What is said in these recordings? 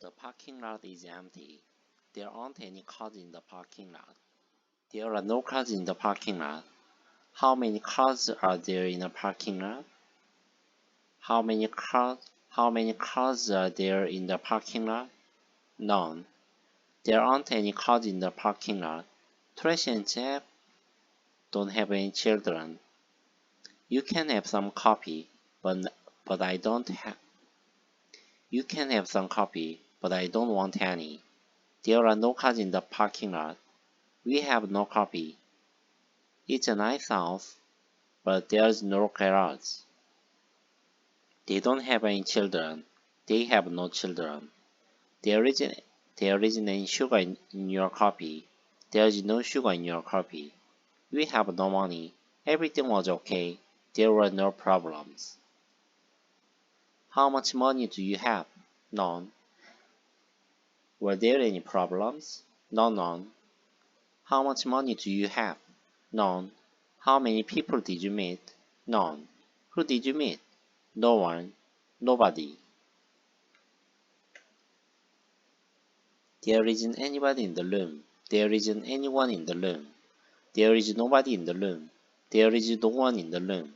The parking lot is empty. There aren't any cars in the parking lot. There are no cars in the parking lot. How many cars are there in the parking lot? How many cars are there in the parking lot? None. There aren't any cars in the parking lot. Tracy and Jeff don't have any children. You can have some coffee, but I don't have. You can have some coffee, but I don't want any. There are no cars in the parking lot. We have no coffee. It's a nice house, but there's no garage. They don't have any children. They have no children. There isn't any sugar in your coffee. There is no sugar in your coffee. We have no money. Everything was okay. There were no problems. How much money do you have? None. Were there any problems? No, none. How much money do you have? None. How many people did you meet? None. Who did you meet? No one. Nobody. There isn't anybody in the room. There isn't anyone in the room. There is nobody in the room. There is no one in the room.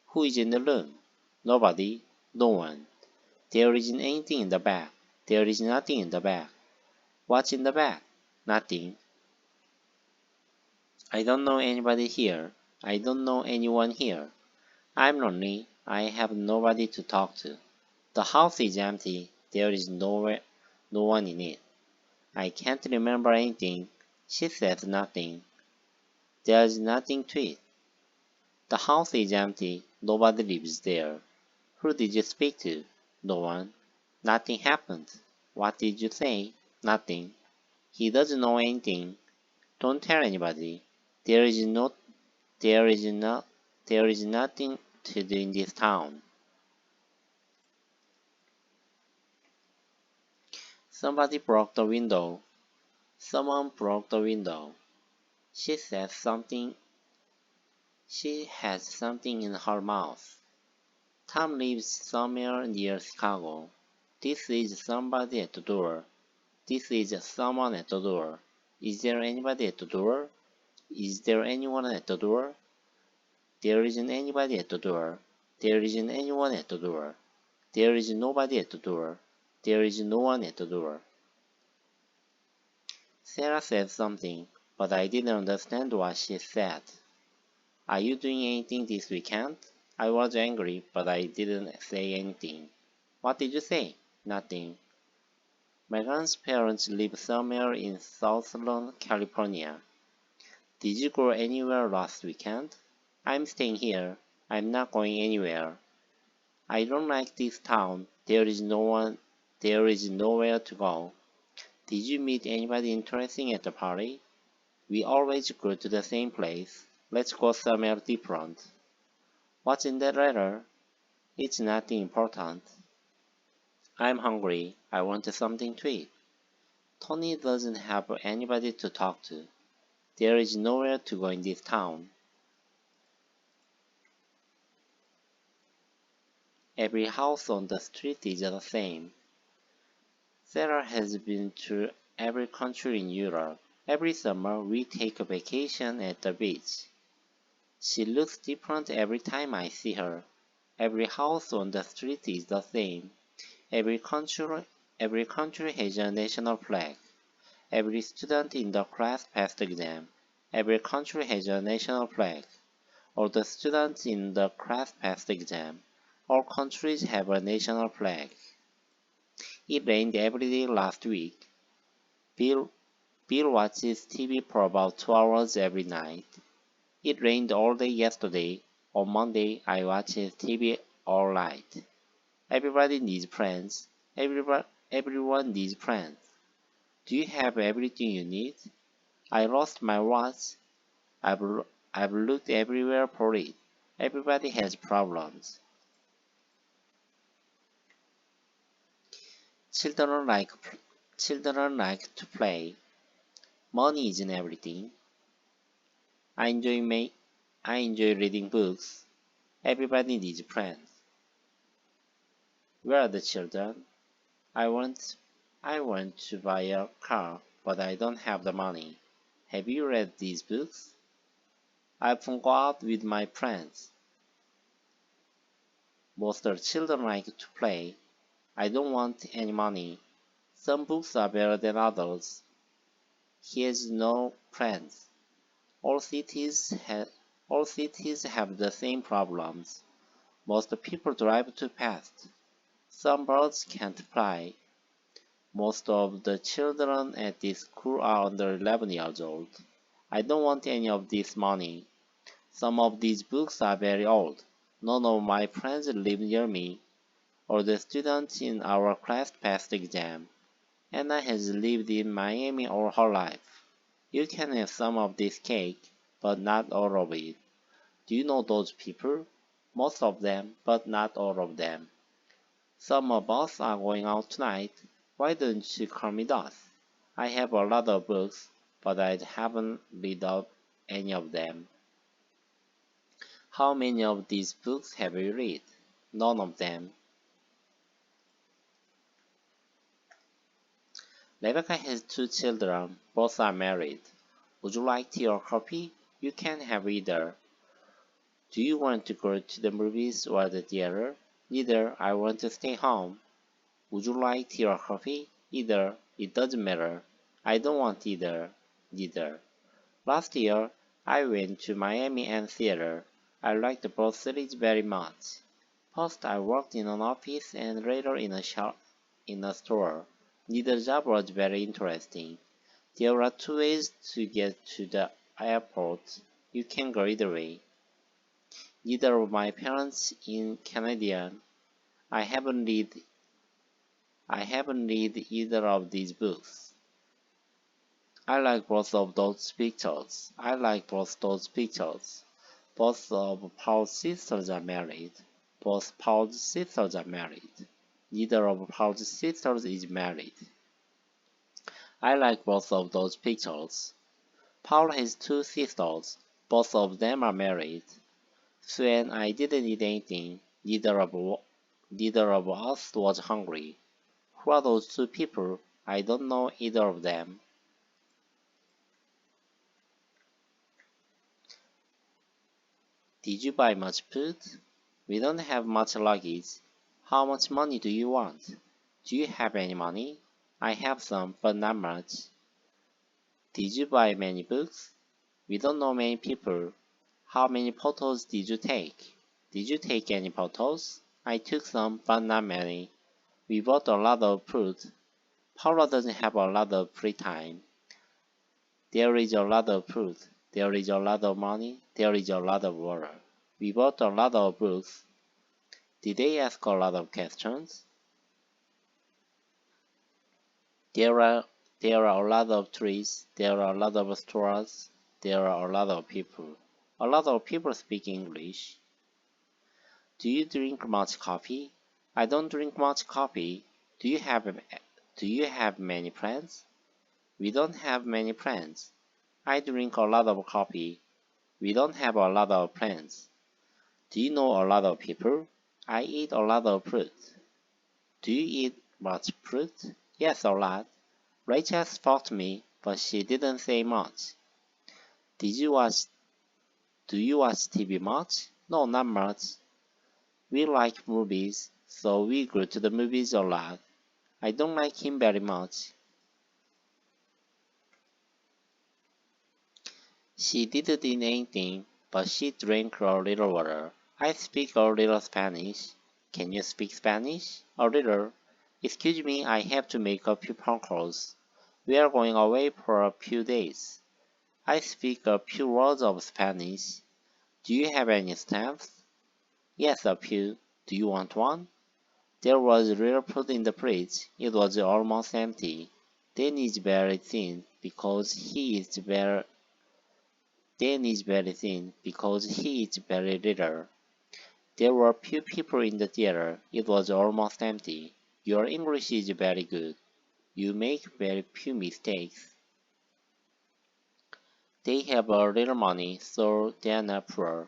Who is in the room? Nobody. No one. There isn't anything in the bag. There is nothing in the bag. What's in the bag? Nothing. I don't know anybody here. I don't know anyone here. I'm lonely. I have nobody to talk to. The house is empty. There is no one in it. I can't remember anything. She says nothing. There is nothing to it. The house is empty. Nobody lives there. Who did you speak to? No one. Nothing happened. What did you say? Nothing. He doesn't know anything. Don't tell anybody. There is nothing to do in this town. Somebody broke the window. Someone broke the window. She said something. She has something in her mouth. Tom lives somewhere near Chicago. This is somebody at the door. This is someone at the door. Is there anybody at the door? Is there anyone at the door? There isn't anybody at the door. There isn't anyone at the door. There is nobody at the door. There is no one at the door. Sarah said something, but I didn't understand what she said. Are you doing anything this weekend? I was angry, but I didn't say anything. What did you say? Nothing. My grandparents live somewhere in Southern California. Did you go anywhere last weekend? I'm staying here. I'm not going anywhere. I don't like this town. There is nowhere to go. Did you meet anybody interesting at the party? We always go to the same place. Let's go somewhere different. What's in that letter? It's nothing important. I'm hungry. I want something to eat. Tony doesn't have anybody to talk to. There is nowhere to go in this town. Every house on the street is the same. Sarah has been to every country in Europe. Every summer we take a vacation at the beach. She looks different every time I see her. Every house on the street is the same. Every country has a national flag. Every student in the class passed the exam. Every country has a national flag. All the students in the class passed the exam. All countries have a national flag. It rained every day last week. Bill watches TV for about 2 hours every night. It rained all day yesterday. On Monday, I watched TV all night. Everybody needs friends. Everyone needs friends. Do you have everything you need? I lost my watch. I've looked everywhere for it. Everybody has problems. Children like to play. Money isn't everything. I enjoy reading books. Everybody needs friends. Where are the children? I want I want to buy a car, but I don't have the money. Have you read these books? I often go out with my friends. Most of the children like to play. I don't want any money. Some books are better than others. He has no friends. All cities have the same problems. Most people drive too fast. Some birds can't fly. Most of the children at this school are under 11 years old. I don't want any of this money. Some of these books are very old. None of my friends live near me, or the students in our class passed the exam. Anna has lived in Miami all her life. You can have some of this cake, but not all of it. Do you know those people? Most of them, but not all of them. Some of us are going out tonight. Why don't you come with us? I have a lot of books, but I haven't read out any of them. How many of these books have you read? None of them. Rebecca has two children. Both are married. Would you like tea or coffee? You can have either. Do you want to go to the movies or the theater? Neither. I want to stay home. Would you like tea or coffee? Either. It doesn't matter. I don't want either. Neither. Last year, I went to Miami Amphitheater. I liked both cities very much. First, I worked in an office and later in a store. Neither job was very interesting. There are two ways to get to the airport. You can go either way. Neither of my parents is Canadian. I haven't read either of these books. I like both of those pictures. I like both those pictures. Both of Paul's sisters are married. Both Paul's sisters are married. Neither of Paul's sisters is married. I like both of those pictures. Paul has two sisters. Both of them are married. Sue and I didn't eat anything. Neither of us was hungry. Who are those two people? I don't know either of them. Did you buy much food? We don't have much luggage. How much money do you want? Do you have any money? I have some, but not much. Did you buy many books? We don't know many people. How many photos did you take? Did you take any photos? I took some, but not many. We bought a lot of fruit. Paula doesn't have a lot of free time. There is a lot of fruit. There is a lot of money. There is a lot of water. We bought a lot of books. Did they ask a lot of questions? There are a lot of trees. There are a lot of stores. There are a lot of people. A lot of people speak English. Do you drink much coffee? I don't drink much coffee. Do you have many friends? We don't have many friends. I drink a lot of coffee. We don't have a lot of friends. Do you know a lot of people? I eat a lot of fruit. Do you eat much fruit? Yes, a lot. Rachel spoke to me, but she didn't say much. Do you watch TV much? No, not much. We like movies, so we go to the movies a lot. I don't like him very much. She didn't eat anything, but she drank a little water. I speak a little Spanish. Can you speak Spanish? A little. Excuse me, I have to make a few phone calls. We are going away for a few days. I speak a few words of Spanish. Do you have any stamps? Yes, a few. Do you want one? There was little food in the fridge. It was almost empty. Dan is very thin because he is very little. There were few people in the theater. It was almost empty. Your English is very good. You make very few mistakes. They have a little money, so they are not poor.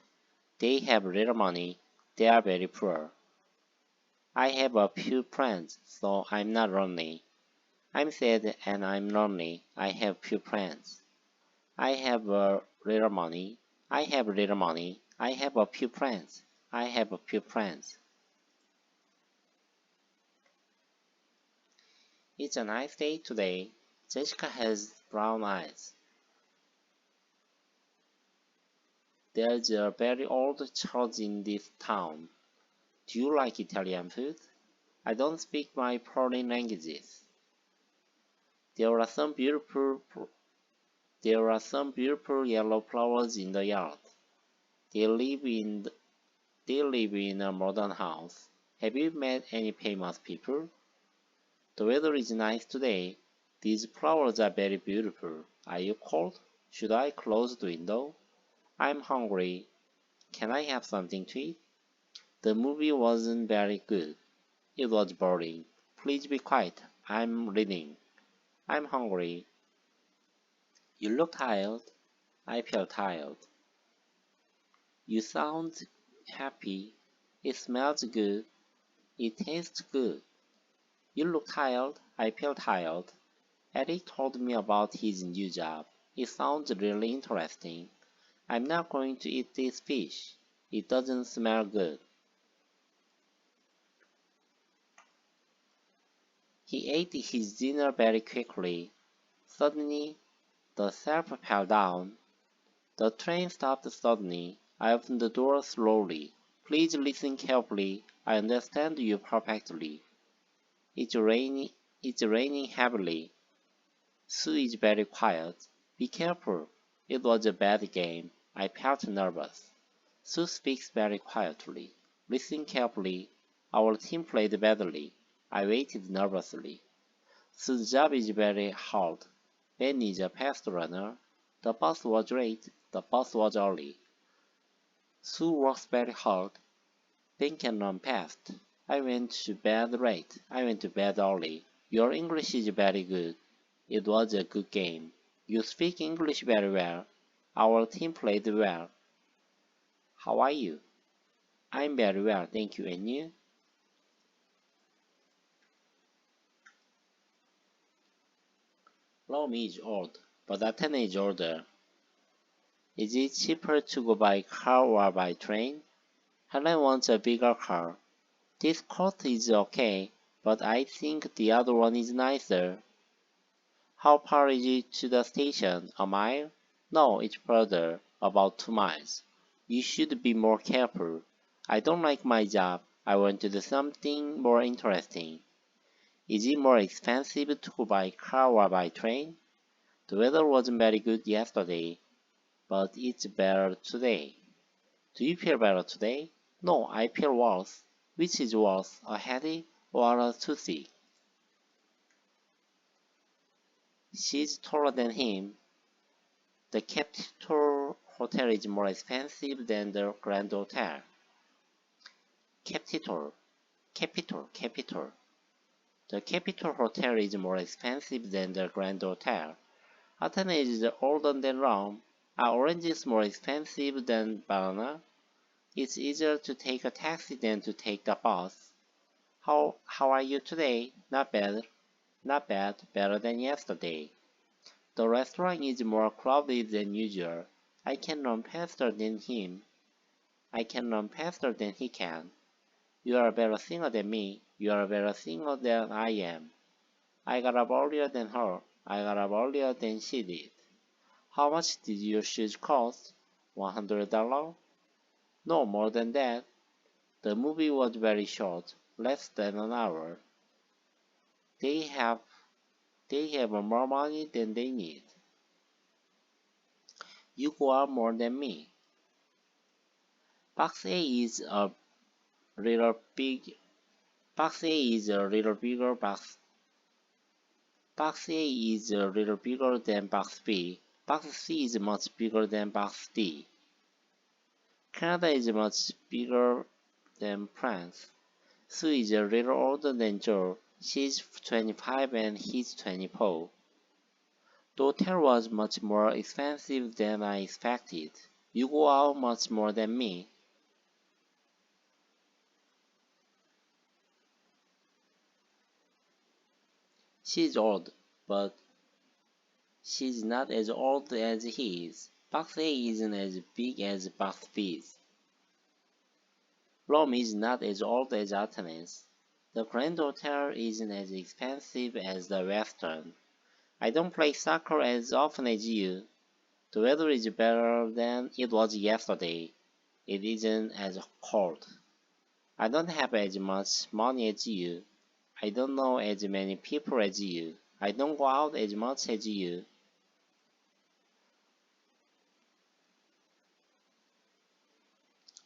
They have little money. They are very poor. I have a few friends, so I'm not lonely. I'm sad and I'm lonely. I have few friends. I have a little money. I have little money. I have a few friends. I have a few friends. It's a nice day today. Jessica has brown eyes. There's a very old church in this town. Do you like Italian food? I don't speak my foreign languages. There are some beautiful yellow flowers in the yard. They live in a modern house. Have you met any famous people? The weather is nice today. These flowers are very beautiful. Are you cold? Should I close the window? I'm hungry. Can I have something to eat? The movie wasn't very good. It was boring. Please be quiet. I'm reading. I'm hungry. You look tired. I feel tired. You sound happy. It smells good. It tastes good. You look tired. I feel tired. Eric told me about his new job. It sounds really interesting. I'm not going to eat this fish. It doesn't smell good. He ate his dinner very quickly. Suddenly, the shelf fell down. The train stopped suddenly. I opened the door slowly. Please listen carefully. I understand you perfectly. It's raining. It's raining heavily. Sue is very quiet. Be careful. It was a bad game. I felt nervous. Sue speaks very quietly. Listen carefully. Our team played badly. I waited nervously. Sue's job is very hard. Ben is a fast runner. The bus was late. The bus was early. Sue works very hard. Ben can run fast. I went to bed late. I went to bed early. Your English is very good. It was a good game. You speak English very well. Our team played well. How are you? I'm very well, thank you. And you? Rome is old, but Athens is older. Is it cheaper to go by car or by train? Helen wants a bigger car. This coat is okay, but I think the other one is nicer. How far is it to the station? A mile? No, it's further, about 2 miles. You should be more careful. I don't like my job. I want to do something more interesting. Is it more expensive to go by car or by train? The weather wasn't very good yesterday, but it's better today. Do you feel better today? No, I feel worse. Which is worse, a headache or a toothache? She's taller than him. The Capitol Hotel is more expensive than the Grand Hotel. Capitol, Capitol. The Capitol Hotel is more expensive than the Grand Hotel. Athens is older than Rome. Are oranges more expensive than banana? It's easier to take a taxi than to take the bus. How are you today? Not bad. Not bad. Better than yesterday. The restaurant is more crowded than usual. I can run faster than him. I can run faster than he can. You are a better singer than me. You are a better singer than I am. I got up earlier than her. I got up earlier than she did. How much did your shoes cost? $100? No more than that. The movie was very short, less than an hour. They have they have more money than they need. You go out more than me. Box A is a little big. Box A is a little bigger. Box A is a little bigger than Box B. Box C is much bigger than Box D. Canada is much bigger than France. Sue is a little older than Joe. She's 25 and he's 24. The hotel was much more expensive than I expected. You go out much more than me. She's old, but she's not as old as he is. Box A isn't as big as Box B is. Rome is not as old as Athens. The Grand Hotel isn't as expensive as the Western. I don't play soccer as often as you. The weather is better than it was yesterday. It isn't as cold. I don't have as much money as you. I don't know as many people as you. I don't go out as much as you.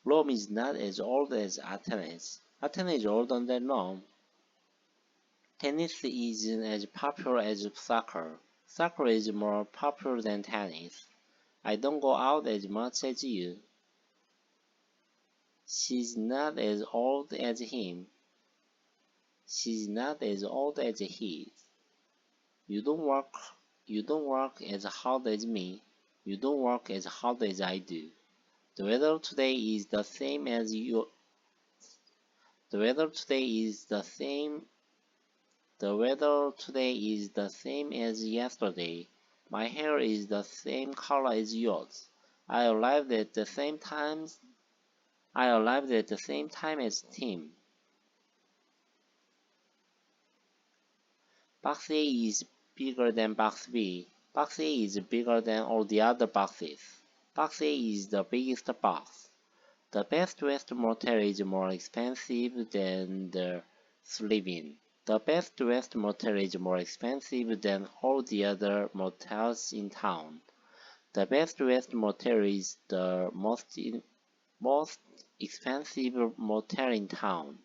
Rome is not as old as Athens. Athens is older than Rome. Tennis isn't as popular as soccer. Soccer is more popular than tennis. I don't go out as much as you. She's not as old as him. She's not as old as he is. You don't work as hard as me. You don't work as hard as I do. The weather today is the same as you. The weather today is the same. The weather today is the same as yesterday. My hair is the same color as yours. I arrived at the same time. I arrived at the same time as Tim. Box A is bigger than Box B. Box A is bigger than all the other boxes. Box A is the biggest box. The Best West Motel is more expensive than the Sleep-In. The Best West Motel is more expensive than all the other motels in town. The Best West Motel is the most expensive motel in town.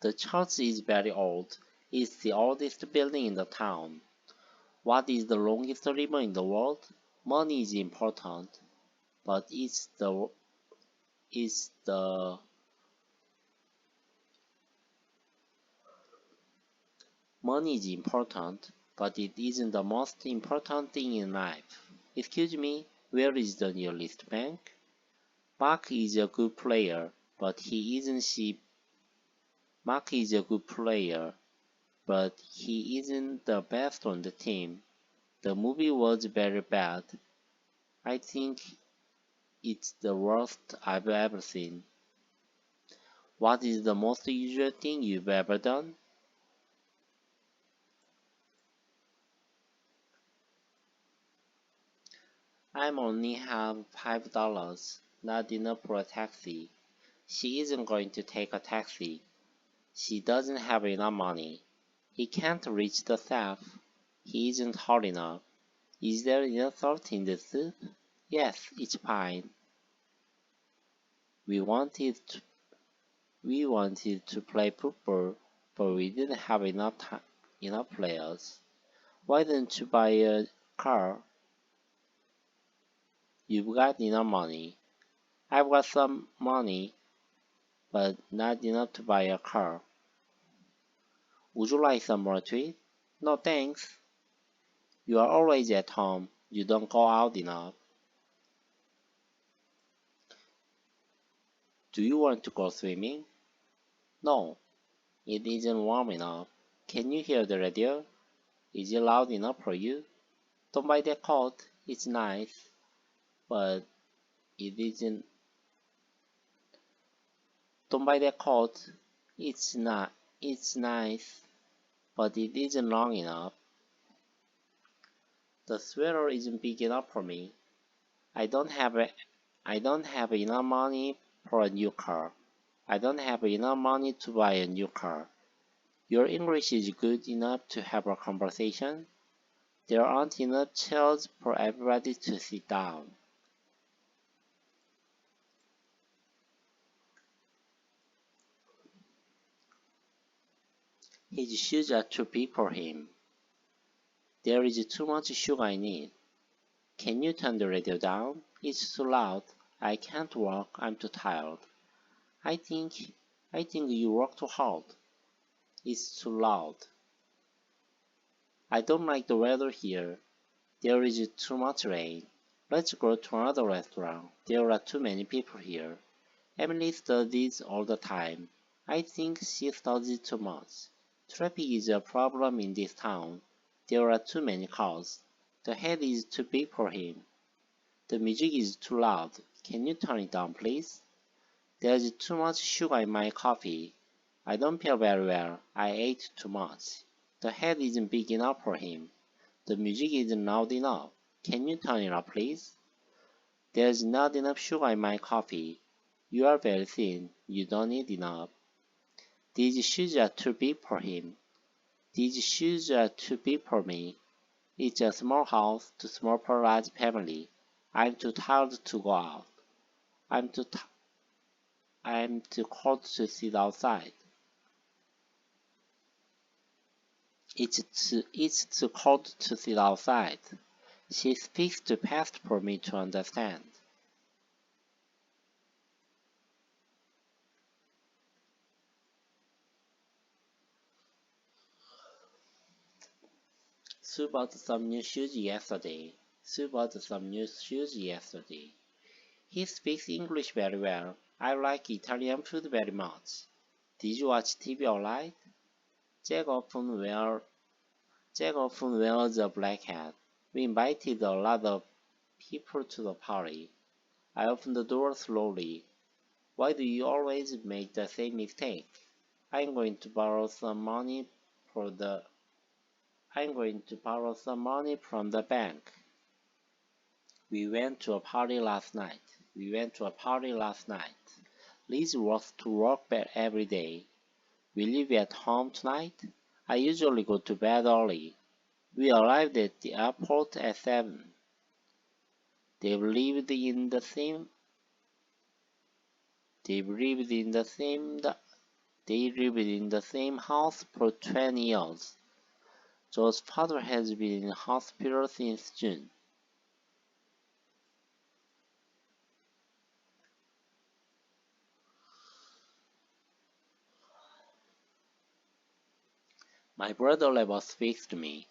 The church is very old. It's the oldest building in the town. What is the longest river in the world? Money is important, but money is important, but it isn't the most important thing in life. Excuse me, where is the nearest bank? Mark is a good player, but he isn't she. Mark is a good player, but he isn't the best on the team. The movie was very bad. I think it's the worst I've ever seen. What is the most usual thing you've ever done? I'm only have $5, not enough for a taxi. She isn't going to take a taxi. She doesn't have enough money. He can't reach the staff. He isn't hot enough. Is there enough salt in the soup? Yes, it's fine. We wanted to play football, but we didn't have enough players. Why don't you buy a car? You've got enough money. I've got some money, but not enough to buy a car. Would you like some more to eat? No thanks. You are always at home. You don't go out enough. Do you want to go swimming? No, it isn't warm enough. Can you hear the radio? Is it loud enough for you? Don't buy that coat. It's nice, but it isn't. Don't buy that coat. It's not. It's nice, but it isn't long enough. The sweater isn't big enough for me. I don't have enough money for a new car. I don't have enough money to buy a new car. Your English is good enough to have a conversation. There aren't enough chairs for everybody to sit down. His shoes are too big for him. There is too much sugar in it. Can you turn the radio down? It's too loud. I can't walk. I'm too tired. I think you work too hard. It's too loud. I don't like the weather here. There is too much rain. Let's go to another restaurant. There are too many people here. Emily studies all the time. I think she studies too much. Traffic is a problem in this town. There are too many cars. The head is too big for him. The music is too loud. Can you turn it down, please? There's too much sugar in my coffee. I don't feel very well. I ate too much. The head isn't big enough for him. The music isn't loud enough. Can you turn it up, please? There's not enough sugar in my coffee. You are very thin. You don't eat enough. These shoes are too big for him. These shoes are too big for me. It's a small house, too small for a large family. I'm too tired to go out. I'm too cold to sit outside. It's too cold to sit outside. She speaks too fast for me to understand. Sue bought some new shoes yesterday. Sue bought some new shoes yesterday. He speaks English very well. I like Italian food very much. Did you watch TV all night? Jack often wears a black hat. We invited a lot of people to the party. I opened the door slowly. Why do you always make the same mistake? I'm going to borrow some money from the bank. We went to a party last night. Liz works to work every day. Will you be at home tonight? I usually go to bed early. We arrived at the airport at 7. They've lived in the same house for 20 years. Joe's father has been in hospital since June. My brother never speaks to me.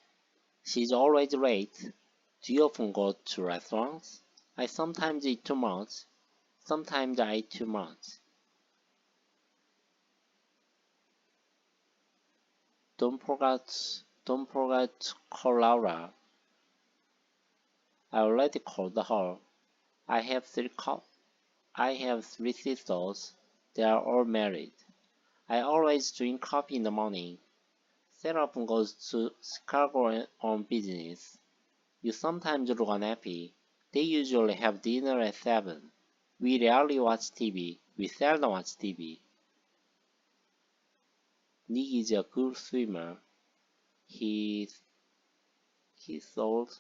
She's always late. Do you often go to restaurants? I sometimes eat too much. Sometimes I eat too much. Don't forget to call Laura. I already called her. I have three sisters. They are all married. I always drink coffee in the morning. Sarah often goes to Chicago on business. You sometimes look unhappy. They usually have dinner at 7. We rarely watch TV. We seldom watch TV. Nick is a good swimmer. He's old.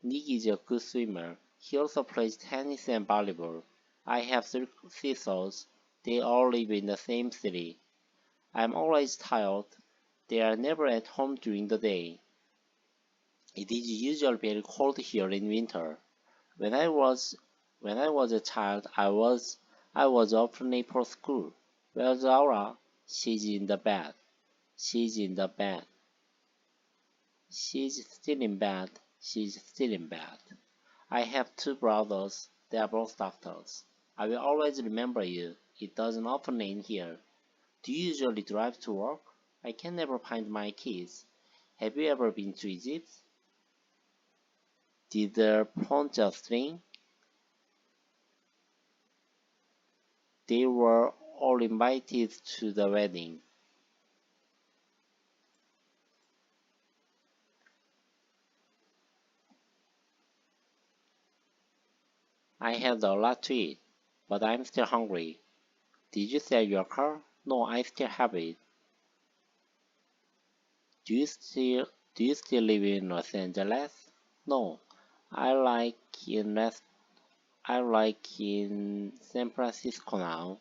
Nick is a good swimmer. He also plays tennis and volleyball. I have three sisters. They all live in the same city. I'm always tired. They are never at home during the day. It is usually very cold here in winter. When I was a child, I was often late for school. Where's Laura? She's in the bed. She's in the bed. She's still in bed. She's still in bed. I have two brothers. They are both doctors. I will always remember you. It doesn't often rain here. Do you usually drive to work? I can never find my keys. Have you ever been to Egypt? Did the phone just ring? They were all invited to the wedding. I had a lot to eat, but I'm still hungry. Did you sell your car? No, I still have it. Do you still live in Los Angeles? No, I like in San Francisco now.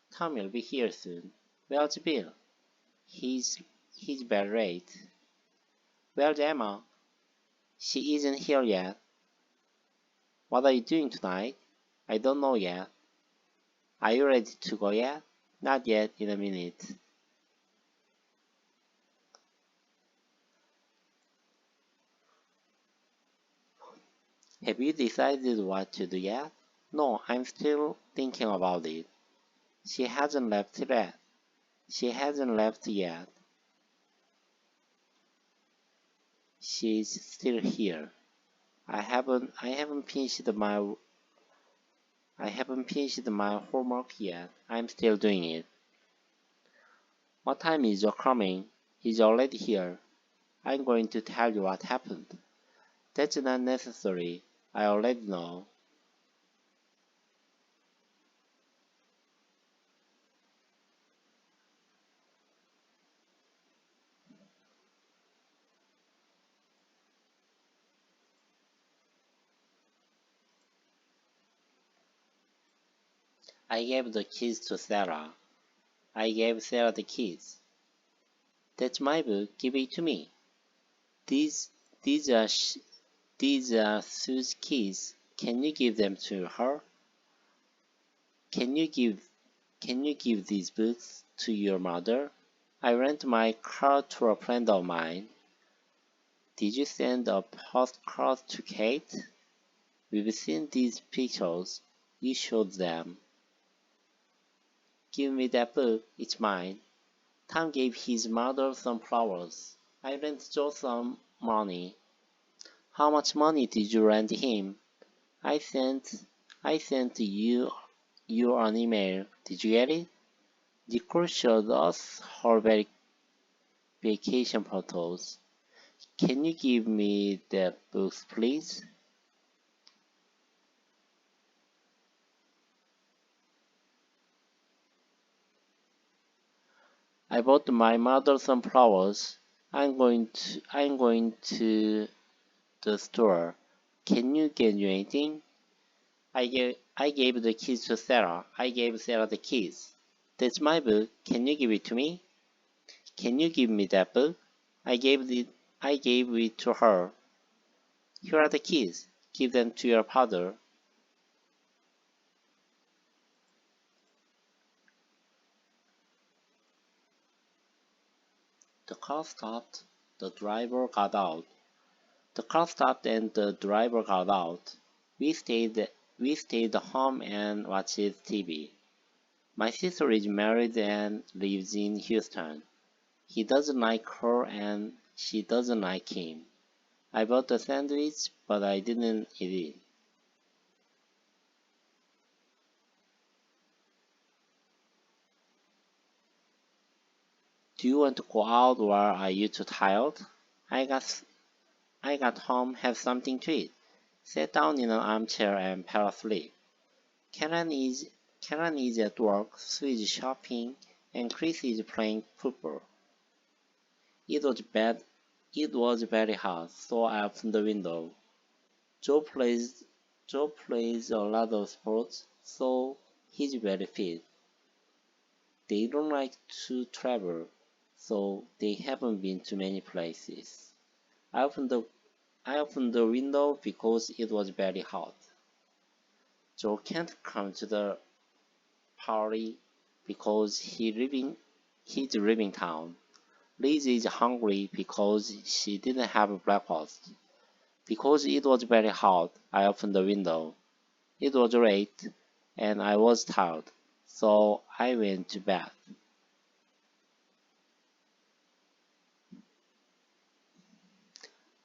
Tom will be here soon. Where's Bill? He's very late. Where's Emma? She isn't here yet. What are you doing tonight? I don't know yet. Are you ready to go yet? Not yet, in a minute. Have you decided what to do yet? No, I'm still thinking about it. She hasn't left yet. She hasn't left yet. She's still here. I haven't finished my homework yet. I'm still doing it. What time is your coming? He's already here. I'm going to tell you what happened. That's not necessary. I already know. I gave the keys to Sarah. I gave Sarah the keys. That's my book. Give it to me. These these are these are Sue's keys. Can you give them to her? Can you give Can you give these books to your mother? I rent my car to a friend of mine. Did you send a postcard to Kate? We've seen these pictures. You showed them. Give me that book. It's mine. Tom gave his mother some flowers. I lent Joe some money. How much money did you lend him? I sent I sent you an email. Did you get it? Nicole showed us her vacation photos. Can you give me the books, please? I bought my mother some flowers. I'm going to the store. Can you get you anything? I gave the keys to Sarah. I gave Sarah the keys. That's my book. Can you give it to me? Can you give me that book? I gave it to her. Here are the keys. Give them to your father. The car stopped. The driver got out. The car stopped and the driver got out. We stayed home and watched TV. My sister is married and lives in Houston. He doesn't like her and she doesn't like him. I bought a sandwich, but I didn't eat it. Do you want to go out or are you too tired? I got I got home, have something to eat. Sat down in an armchair and fell asleep. Karen is Karen is at work, Sue is shopping, and Chris is playing football. It was bad. It was very hot, so I opened the window. Joe plays Joe plays a lot of sports, so he's very fit. They don't like to travel, so they haven't been to many places. I opened the I opened the window because it was very hot. Joe can't come to the party because he's leaving town. Liz is hungry because she didn't have breakfast. Because it was very hot, I opened the window. It was late, and I was tired, so I went to bed.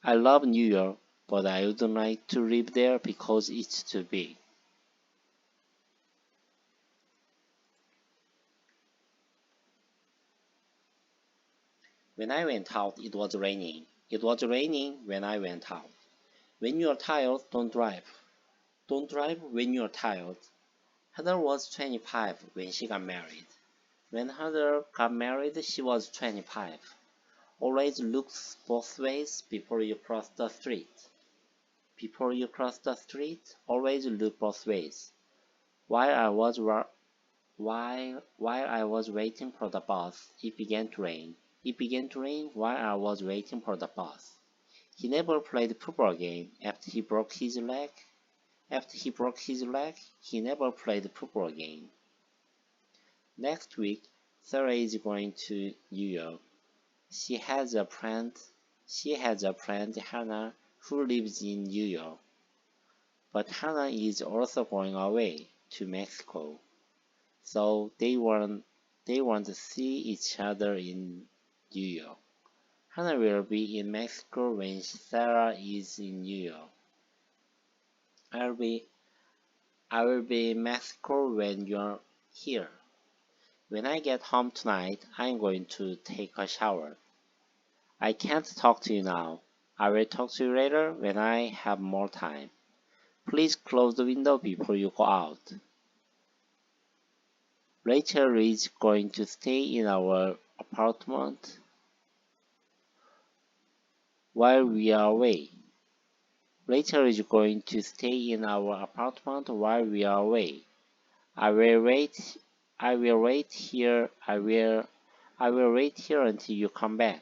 I love New York, but I wouldn't like to live there because it's too big. When I went out, it was raining. It was raining when I went out. When you're tired, don't drive. Don't drive when you're tired. Heather was 25 when she got married. When Heather got married, she was 25. Always look both ways before you cross the street. Before you cross the street, always look both ways. While I was while I was waiting for the bus, it began to rain. It began to rain while I was waiting for the bus. He never played football game after he broke his leg. After he broke his leg, he never played football game. Next week, Sarah is going to New York. She has a friend. She has a friend, Hannah, who lives in New York. But Hannah is also going away to Mexico, so they won't see each other in New York. Hannah will be in Mexico when Sarah is in New York. I will be in Mexico when you're here. When I get home tonight, I'm going to take a shower. I can't talk to you now. I will talk to you later when I have more time. Please close the window before you go out. Rachel is going to stay in our apartment while we are away. Rachel is going to stay in our apartment while we are away. I will wait here until you come back.